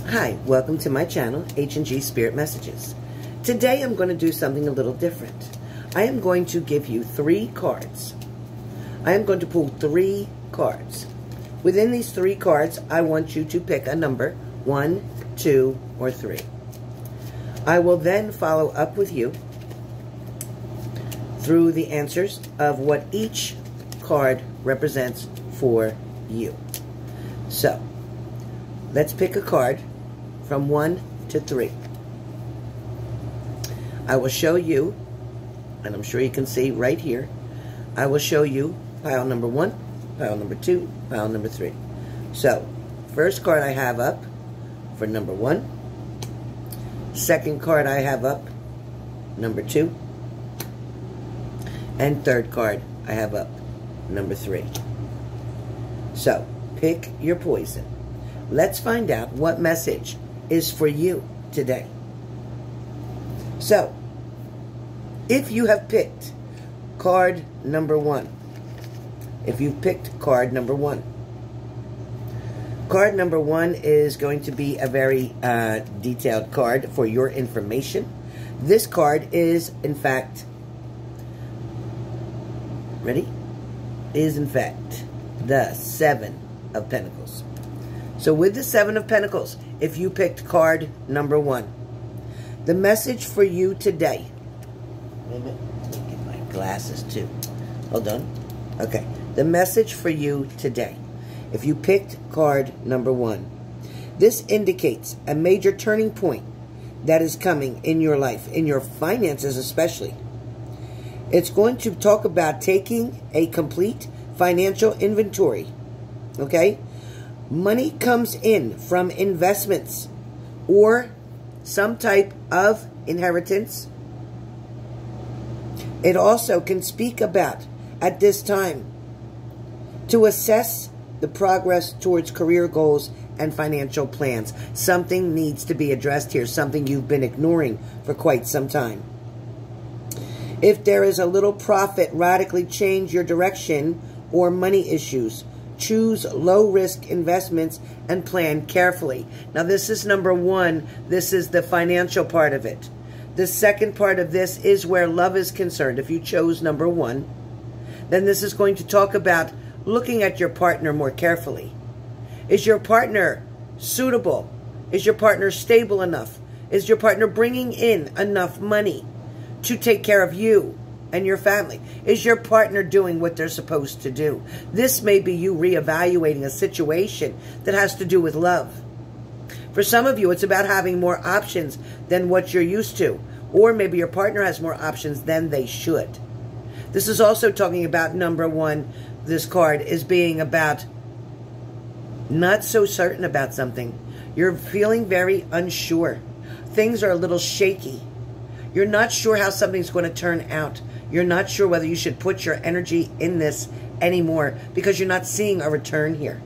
Hi, welcome to my channel, H&G Spirit Messages. Today I'm going to do something a little different. I am going to give you 3 cards. I am going to pull 3 cards. Within these 3 cards, I want you to pick a number, 1, 2, or 3. I will then follow up with you through the answers of what each card represents for you. So, let's pick a card from 1 to 3. I will show you, and I'm sure you can see right here, I will show you pile number 1, pile number 2, pile number 3. So, first card I have up for number 1. Second card I have up, number 2. And third card I have up, number 3. So, pick your poison. Let's find out what message is for you today. So, if you have picked card number 1, if you've picked card number 1, card number 1 is going to be a very detailed card for your information. This card is, in fact, ready? Is, in fact, the 7 of Pentacles. So with the 7 of Pentacles, if you picked card number 1, the message for you today, wait a minute, let me get my glasses too. Hold on. Okay. The message for you today, if you picked card number 1, this indicates a major turning point that is coming in your life, in your finances especially. It's going to talk about taking a complete financial inventory. Okay? Money comes in from investments or some type of inheritance. It also can speak about, at this time, to assess the progress towards career goals and financial plans. Something needs to be addressed here, something you've been ignoring for quite some time. If there is a little profit, radically change your direction or money issues. Choose low-risk investments and plan carefully. Now, this is number 1. This is the financial part of it. The second part of this is where love is concerned. If you chose number 1, then this is going to talk about looking at your partner more carefully. Is your partner suitable? Is your partner stable enough? Is your partner bringing in enough money to take care of you and your family? Is your partner doing what they're supposed to do? This may be you reevaluating a situation that has to do with love. For some of you, it's about having more options than what you're used to. Or maybe your partner has more options than they should. This is also talking about number 1. This card is being about not so certain about something. You're feeling very unsure. Things are a little shaky. You're not sure how something's going to turn out. You're not sure whether you should put your energy in this anymore because you're not seeing a return here.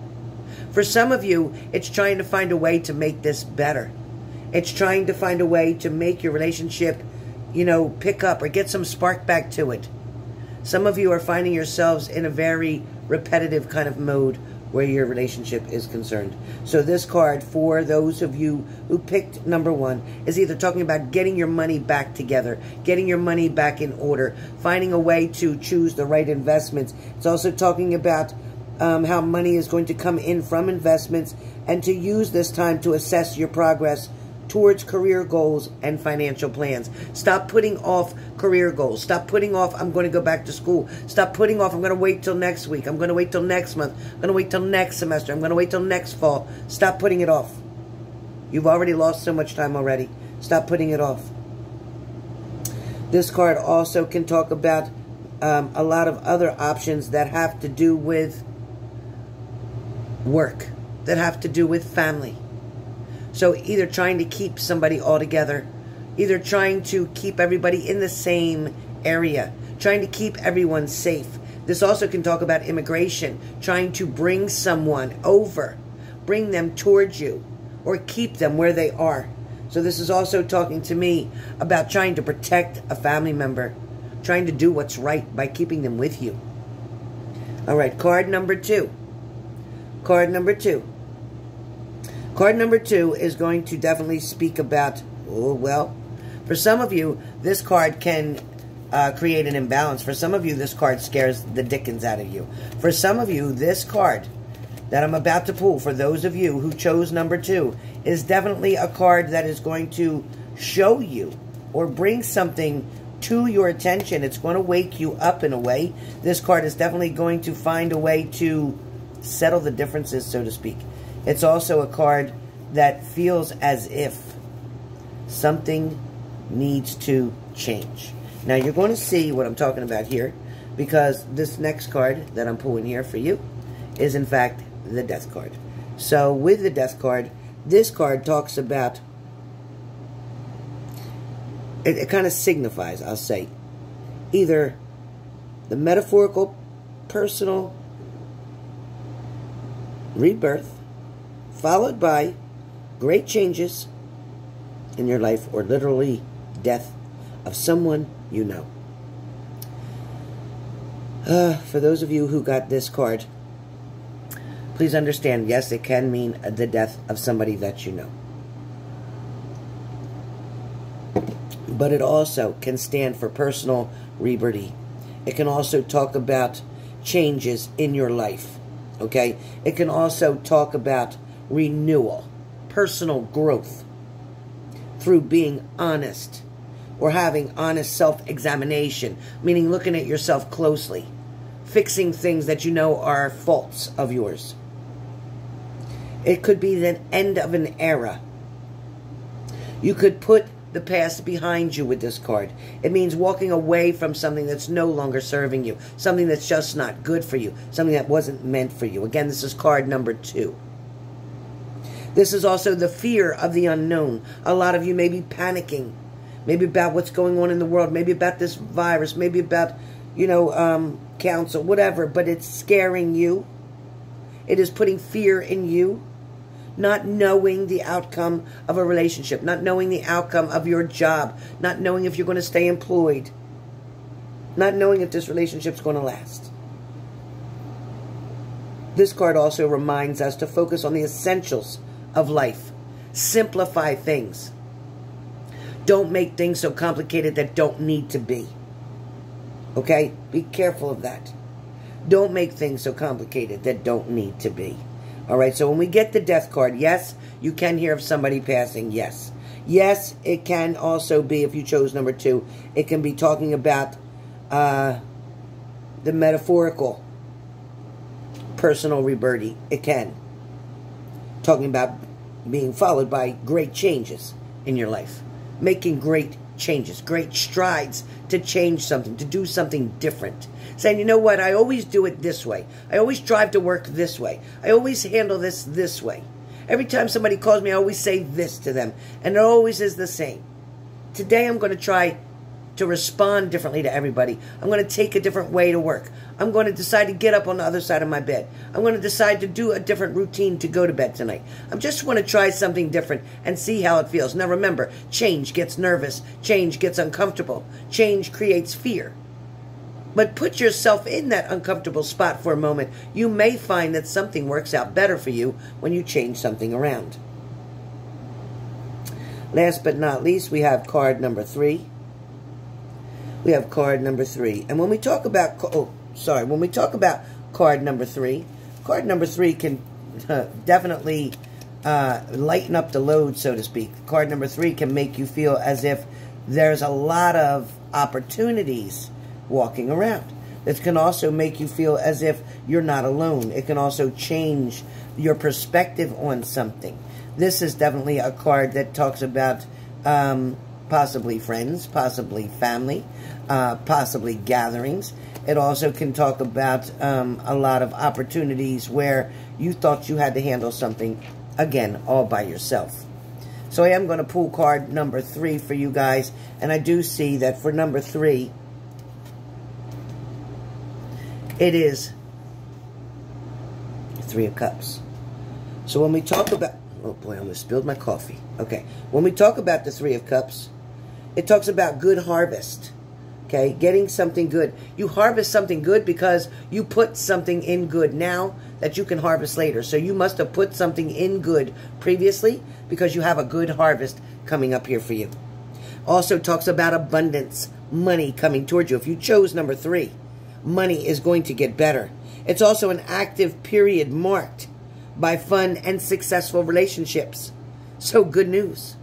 For some of you, it's trying to find a way to make this better. It's trying to find a way to make your relationship, pick up or get some spark back to it. Some of you are finding yourselves in a very repetitive kind of mode where your relationship is concerned. So this card, for those of you who picked number 1, is either talking about getting your money back together, getting your money back in order, finding a way to choose the right investments. It's also talking about how money is going to come in from investments and to use this time to assess your progress towards career goals and financial plans. Stop putting off career goals. Stop putting off, I'm going to go back to school. Stop putting off, I'm going to wait till next week. I'm going to wait till next month. I'm going to wait till next semester. I'm going to wait till next fall. Stop putting it off. You've already lost so much time already. Stop putting it off. This card also can talk about a lot of other options that have to do with work, that have to do with family. So either trying to keep somebody all together, either trying to keep everybody in the same area, trying to keep everyone safe. This also can talk about immigration, trying to bring someone over, bring them towards you, or keep them where they are. So this is also talking to me about trying to protect a family member, trying to do what's right by keeping them with you. All right, card number 2. Card number 2. Card number 2 is going to definitely speak about, oh, well, for some of you, this card can create an imbalance. For some of you, this card scares the dickens out of you. For some of you, this card that I'm about to pull, for those of you who chose number 2, is definitely a card that is going to show you or bring something to your attention. It's going to wake you up in a way. This card is definitely going to find a way to settle the differences, so to speak. It's also a card that feels as if something needs to change. Now, you're going to see what I'm talking about here, because this next card that I'm pulling here for you is, in fact, the Death card. So, with the Death card, this card talks about, it kind of signifies, I'll say, either the metaphorical, personal rebirth, followed by great changes in your life, or literally death of someone you know. For those of you who got this card, please understand, yes, it can mean the death of somebody that you know. But it also can stand for personal rebirth. It can also talk about changes in your life. Okay? It can also talk about renewal, personal growth, through being honest or having honest self-examination, meaning looking at yourself closely, fixing things that you know are faults of yours. It could be the end of an era. You could put the past behind you with this card. It means walking away from something that's no longer serving you, something that's just not good for you, something that wasn't meant for you. Again, this is card number 2. This is also the fear of the unknown. A lot of you may be panicking, maybe about what's going on in the world, maybe about this virus, maybe about, counsel, whatever, but it's scaring you. It is putting fear in you. Not knowing the outcome of a relationship, not knowing the outcome of your job, not knowing if you're going to stay employed, not knowing if this relationship's going to last. This card also reminds us to focus on the essentials of life. Simplify things. Don't make things so complicated that don't need to be. Okay? Be careful of that. Don't make things so complicated that don't need to be. Alright, so when we get the Death card, yes, you can hear of somebody passing, yes. Yes, it can also be, if you chose number 2, it can be talking about the metaphorical personal rebirth. It can. Talking about being followed by great changes in your life. Making great changes, great strides to change something, to do something different. Saying, you know what, I always do it this way. I always drive to work this way. I always handle this way. Every time somebody calls me, I always say this to them. And it always is the same. Today I'm going to try to respond differently to everybody. I'm going to take a different way to work. I'm going to decide to get up on the other side of my bed. I'm going to decide to do a different routine to go to bed tonight. I just want to try something different and see how it feels. Now remember, change gets nervous. Change gets uncomfortable. Change creates fear. But put yourself in that uncomfortable spot for a moment. You may find that something works out better for you when you change something around. Last but not least, we have card number 3. We have card number 3. And when we talk about, when we talk about card number 3 can definitely lighten up the load, so to speak. Card number 3 can make you feel as if there's a lot of opportunities walking around. It can also make you feel as if you're not alone. It can also change your perspective on something. This is definitely a card that talks about possibly friends, possibly family, possibly gatherings. It also can talk about a lot of opportunities where you thought you had to handle something, again, all by yourself. So I am going to pull card number 3 for you guys, and I do see that for number 3, it is 3 of Cups. So when we talk about, oh boy, I almost spilled my coffee. Okay, when we talk about the 3 of Cups, it talks about good harvest. Okay, getting something good. You harvest something good because you put something in good now that you can harvest later. So you must have put something in good previously because you have a good harvest coming up here for you. Also talks about abundance, money coming towards you. If you chose number 3, money is going to get better. It's also an active period marked by fun and successful relationships. So good news.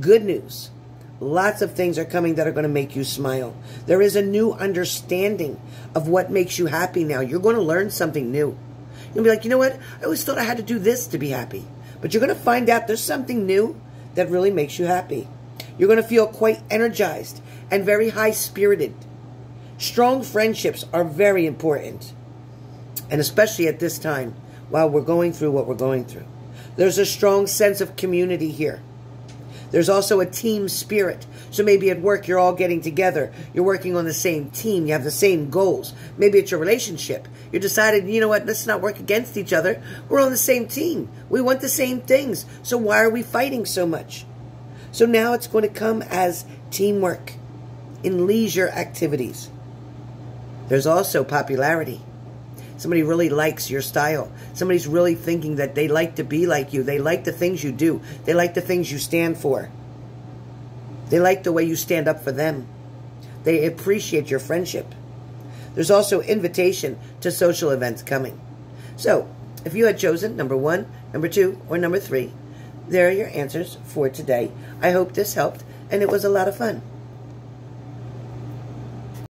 Good news. Lots of things are coming that are going to make you smile. There is a new understanding of what makes you happy now. You're going to learn something new. You'll be like, you know what? I always thought I had to do this to be happy. But you're going to find out there's something new that really makes you happy. You're going to feel quite energized and very high-spirited. Strong friendships are very important. And especially at this time, while we're going through what we're going through. There's a strong sense of community here. There's also a team spirit. So maybe at work you're all getting together. You're working on the same team. You have the same goals. Maybe it's your relationship. You decided, you know what, let's not work against each other. We're on the same team. We want the same things. So why are we fighting so much? So now it's going to come as teamwork in leisure activities. There's also popularity. Somebody really likes your style. Somebody's really thinking that they like to be like you. They like the things you do. They like the things you stand for. They like the way you stand up for them. They appreciate your friendship. There's also invitation to social events coming. So, if you had chosen number 1, number 2, or number 3, there are your answers for today. I hope this helped, and it was a lot of fun.